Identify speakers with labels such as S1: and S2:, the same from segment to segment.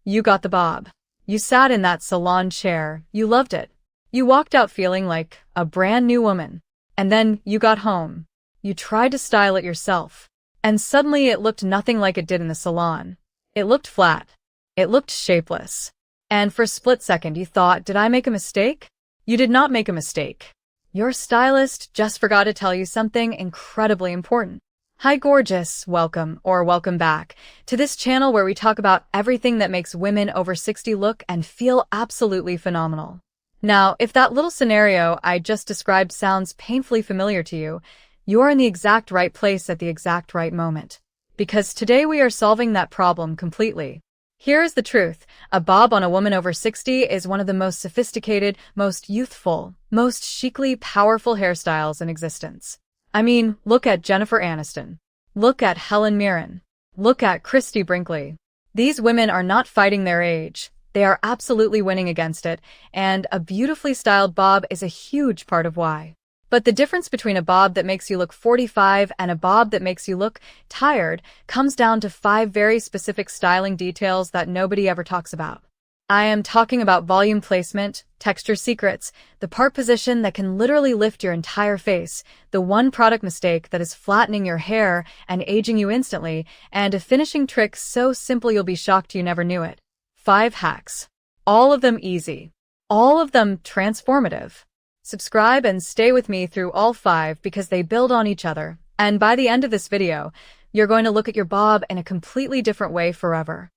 S1: You got the bob. You sat in that salon chair. You loved it. You walked out feeling like a brand new woman. And then you got home. You tried to style it yourself. And suddenly it looked nothing like it did in the salon. It looked flat. It looked shapeless. And for a split second you thought, did I make a mistake? You did not make a mistake. Your stylist just forgot to tell you something incredibly important. Hi gorgeous, welcome or welcome back to this channel where we talk about everything that makes women over 60 look and feel absolutely phenomenal. Now, if that little scenario I just described sounds painfully familiar to you, you're in the exact right place at the exact right moment. Because today we are solving that problem completely. Here is the truth. A bob on a woman over 60 is one of the most sophisticated, most youthful, most chicly powerful hairstyles in existence. I mean, look at Jennifer Aniston. Look at Helen Mirren. Look at Christy Brinkley. These women are not fighting their age. They are absolutely winning against it, and a beautifully styled bob is a huge part of why. But the difference between a bob that makes you look 45 and a bob that makes you look tired comes down to 5 very specific styling details that nobody ever talks about. I am talking about volume placement, texture secrets, the part position that can literally lift your entire face, the one product mistake that is flattening your hair and aging you instantly, and a finishing trick so simple you'll be shocked you never knew it. 5 hacks. All of them easy. All of them transformative. Subscribe and stay with me through all 5 because they build on each other, and by the end of this video, you're going to look at your bob in a completely different way forever.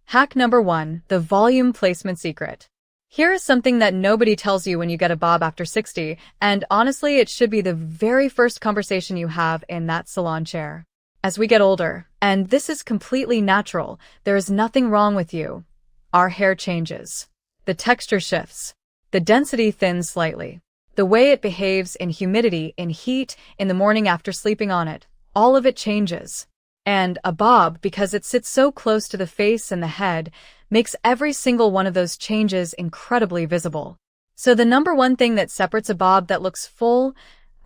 S1: Hack number 1, the volume placement secret. Here is something that nobody tells you when you get a bob after 60, and honestly, it should be the very first conversation you have in that salon chair. As we get older, and this is completely natural, there is nothing wrong with you. Our hair changes. The texture shifts. The density thins slightly. The way it behaves in humidity, in heat, in the morning after sleeping on it, all of it changes. And a bob, because it sits so close to the face and the head, makes every single one of those changes incredibly visible. So the number one thing that separates a bob that looks full,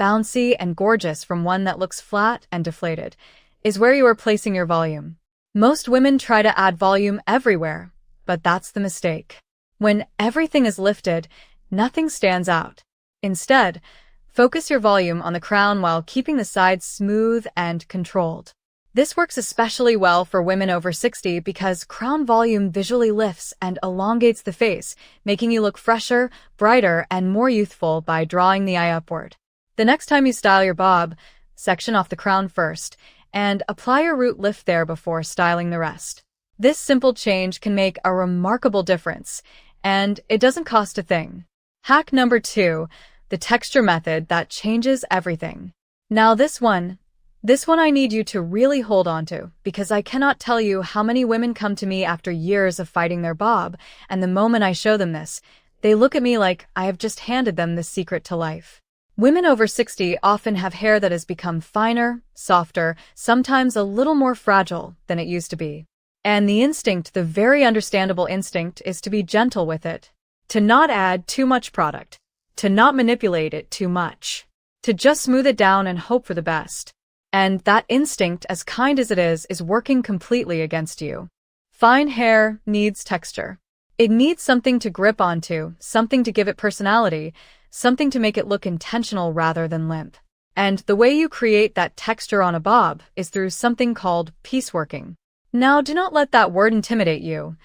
S1: bouncy, and gorgeous from one that looks flat and deflated is where you are placing your volume. Most women try to add volume everywhere, but that's the mistake. When everything is lifted, nothing stands out. Instead, focus your volume on the crown while keeping the sides smooth and controlled. This works especially well for women over 60 because crown volume visually lifts and elongates the face, making you look fresher, brighter, and more youthful by drawing the eye upward. The next time you style your bob, section off the crown first, and apply your root lift there before styling the rest. This simple change can make a remarkable difference, and it doesn't cost a thing. Hack number 2, the texture method that changes everything. Now this one I need you to really hold on to, because I cannot tell you how many women come to me after years of fighting their bob, and the moment I show them this, they look at me like I have just handed them the secret to life. Women over 60 often have hair that has become finer, softer, sometimes a little more fragile than it used to be. And the instinct, the very understandable instinct, is to be gentle with it. To not add too much product. To not manipulate it too much. To just smooth it down and hope for the best. And that instinct, as kind as it is working completely against you. Fine hair needs texture. It needs something to grip onto, something to give it personality, something to make it look intentional rather than limp. And the way you create that texture on a bob is through something called pieceworking. Now, do not let that word intimidate you.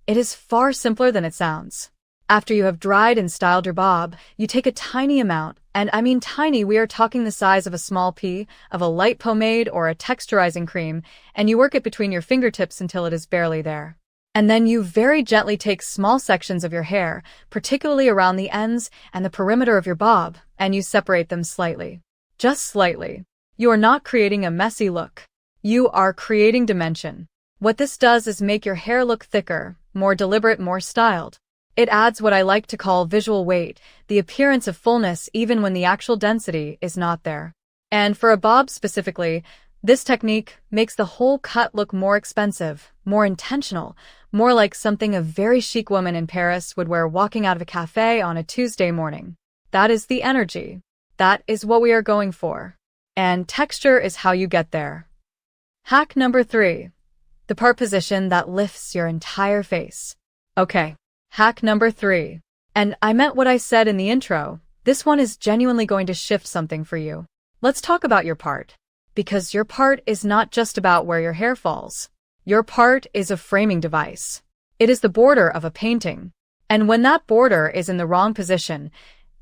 S1: It is far simpler than it sounds. After you have dried and styled your bob, you take a tiny amount, and I mean tiny, we are talking the size of a small pea, of a light pomade or a texturizing cream, and you work it between your fingertips until it is barely there. And then you very gently take small sections of your hair, particularly around the ends and the perimeter of your bob, and you separate them slightly. Just slightly. You are not creating a messy look. You are creating dimension. What this does is make your hair look thicker, more deliberate, more styled. It adds what I like to call visual weight, the appearance of fullness even when the actual density is not there. And for a bob specifically, this technique makes the whole cut look more expensive, more intentional, more like something a very chic woman in Paris would wear walking out of a cafe on a Tuesday morning. That is the energy. That is what we are going for. And texture is how you get there. Hack number 3. the part position that lifts your entire face. Okay, hack number 3. And I meant what I said in the intro. This one is genuinely going to shift something for you. Let's talk about your part. Because your part is not just about where your hair falls. Your part is a framing device. It is the border of a painting. And when that border is in the wrong position,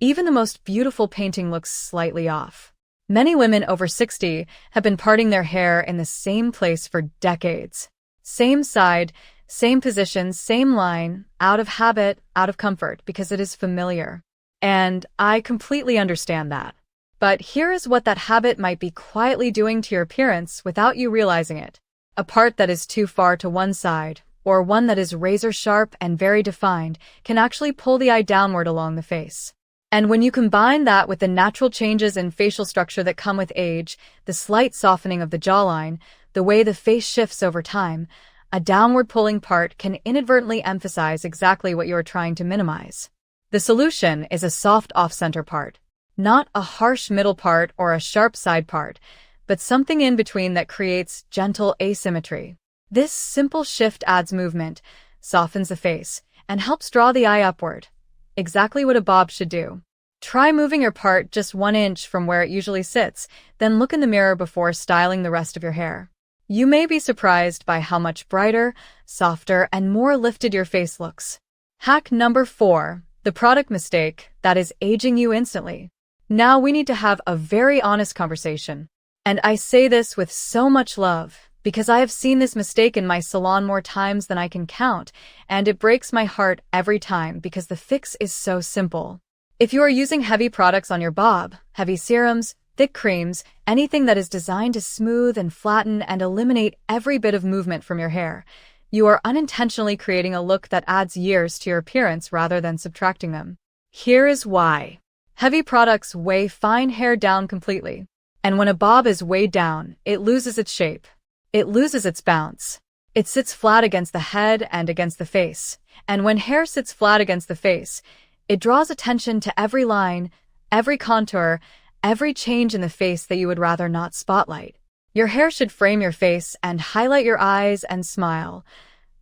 S1: even the most beautiful painting looks slightly off. Many women over 60 have been parting their hair in the same place for decades. Same side, same position, same line, out of habit, out of comfort, because it is familiar. And I completely understand that. But here is what that habit might be quietly doing to your appearance without you realizing it. A part that is too far to one side, or one that is razor sharp and very defined, can actually pull the eye downward along the face. And when you combine that with the natural changes in facial structure that come with age, the slight softening of the jawline, the way the face shifts over time, a downward pulling part can inadvertently emphasize exactly what you are trying to minimize. The solution is a soft off-center part. Not a harsh middle part or a sharp side part, but something in between that creates gentle asymmetry. This simple shift adds movement, softens the face, and helps draw the eye upward. Exactly what a bob should do. Try moving your part just 1 inch from where it usually sits, then look in the mirror before styling the rest of your hair. You may be surprised by how much brighter, softer, and more lifted your face looks. Hack number 4, the product mistake that is aging you instantly. Now we need to have a very honest conversation. And I say this with so much love, because I have seen this mistake in my salon more times than I can count, and it breaks my heart every time because the fix is so simple. If you are using heavy products on your bob, heavy serums, thick creams, anything that is designed to smooth and flatten and eliminate every bit of movement from your hair, you are unintentionally creating a look that adds years to your appearance rather than subtracting them. Here is why. Heavy products weigh fine hair down completely. And when a bob is weighed down, it loses its shape. It loses its bounce. It sits flat against the head and against the face. And when hair sits flat against the face, it draws attention to every line, every contour, every change in the face that you would rather not spotlight. Your hair should frame your face and highlight your eyes and smile,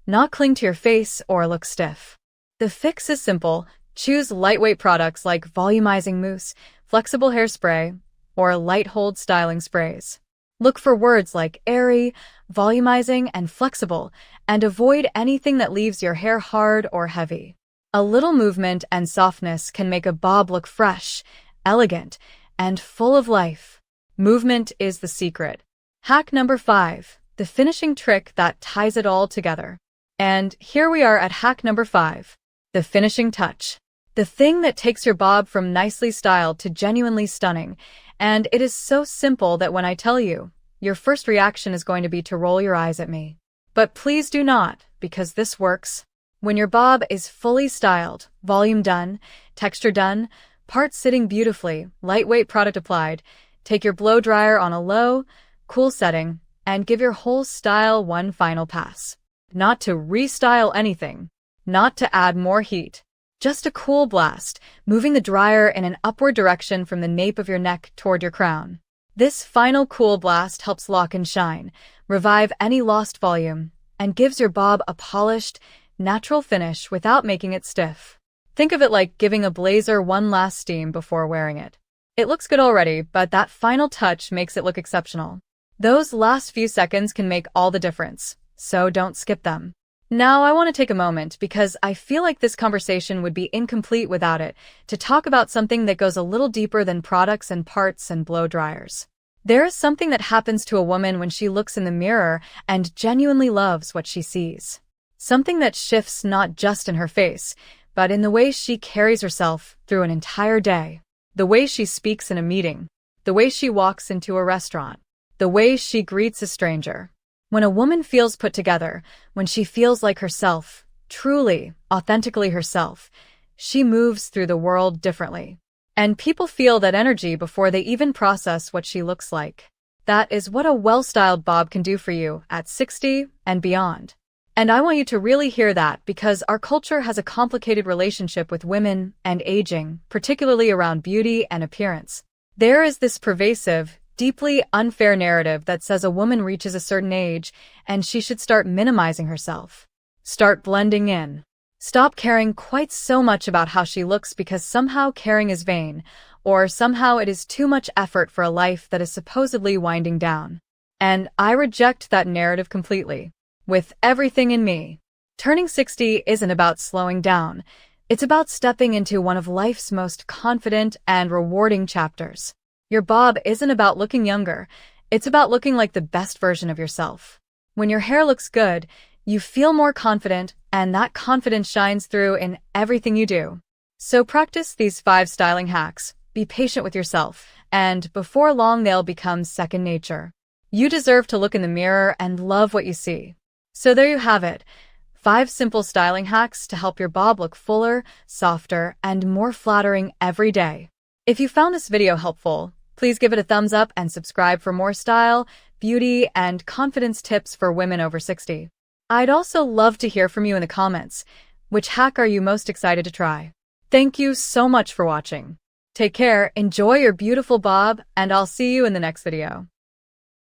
S1: not cling to your face or look stiff. The fix is simple. Choose lightweight products like volumizing mousse, flexible hairspray, or light hold styling sprays. Look for words like airy, volumizing, and flexible, and avoid anything that leaves your hair hard or heavy. A little movement and softness can make a bob look fresh, elegant, and full of life. Movement is the secret. Hack number 5, the finishing trick that ties it all together. And here we are at hack number 5, the finishing touch. The thing that takes your bob from nicely styled to genuinely stunning. And it is so simple that when I tell you, your first reaction is going to be to roll your eyes at me. But please do not, because this works. When your bob is fully styled, volume done, texture done, parts sitting beautifully, lightweight product applied, take your blow dryer on a low, cool setting, and give your whole style one final pass. Not to restyle anything, not to add more heat. Just a cool blast, moving the dryer in an upward direction from the nape of your neck toward your crown. This final cool blast helps lock and shine, revive any lost volume, and gives your bob a polished, natural finish without making it stiff. Think of it like giving a blazer one last steam before wearing it. It looks good already, but that final touch makes it look exceptional. Those last few seconds can make all the difference, so don't skip them. Now I want to take a moment, because I feel like this conversation would be incomplete without it, to talk about something that goes a little deeper than products and parts and blow dryers. There is something that happens to a woman when she looks in the mirror and genuinely loves what she sees. Something that shifts not just in her face, but in the way she carries herself through an entire day. The way she speaks in a meeting. The way she walks into a restaurant. The way she greets a stranger. When a woman feels put together, when she feels like herself, truly, authentically herself, she moves through the world differently. And people feel that energy before they even process what she looks like. That is what a well-styled bob can do for you at 60 and beyond. And I want you to really hear that, because our culture has a complicated relationship with women and aging, particularly around beauty and appearance. There is this pervasive, deeply unfair narrative that says a woman reaches a certain age and she should start minimizing herself. Start blending in. Stop caring quite so much about how she looks because somehow caring is vain, or somehow it is too much effort for a life that is supposedly winding down. And I reject that narrative completely. With everything in me. Turning 60 isn't about slowing down. It's about stepping into one of life's most confident and rewarding chapters. Your bob isn't about looking younger. It's about looking like the best version of yourself. When your hair looks good, you feel more confident, and that confidence shines through in everything you do. So practice these 5 styling hacks, be patient with yourself, and before long they'll become second nature. You deserve to look in the mirror and love what you see. So there you have it, 5 simple styling hacks to help your bob look fuller, softer, and more flattering every day. If you found this video helpful, please give it a thumbs up and subscribe for more style, beauty, and confidence tips for women over 60. I'd also love to hear from you in the comments. Which hack are you most excited to try? Thank you so much for watching. Take care, enjoy your beautiful bob, and I'll see you in the next video.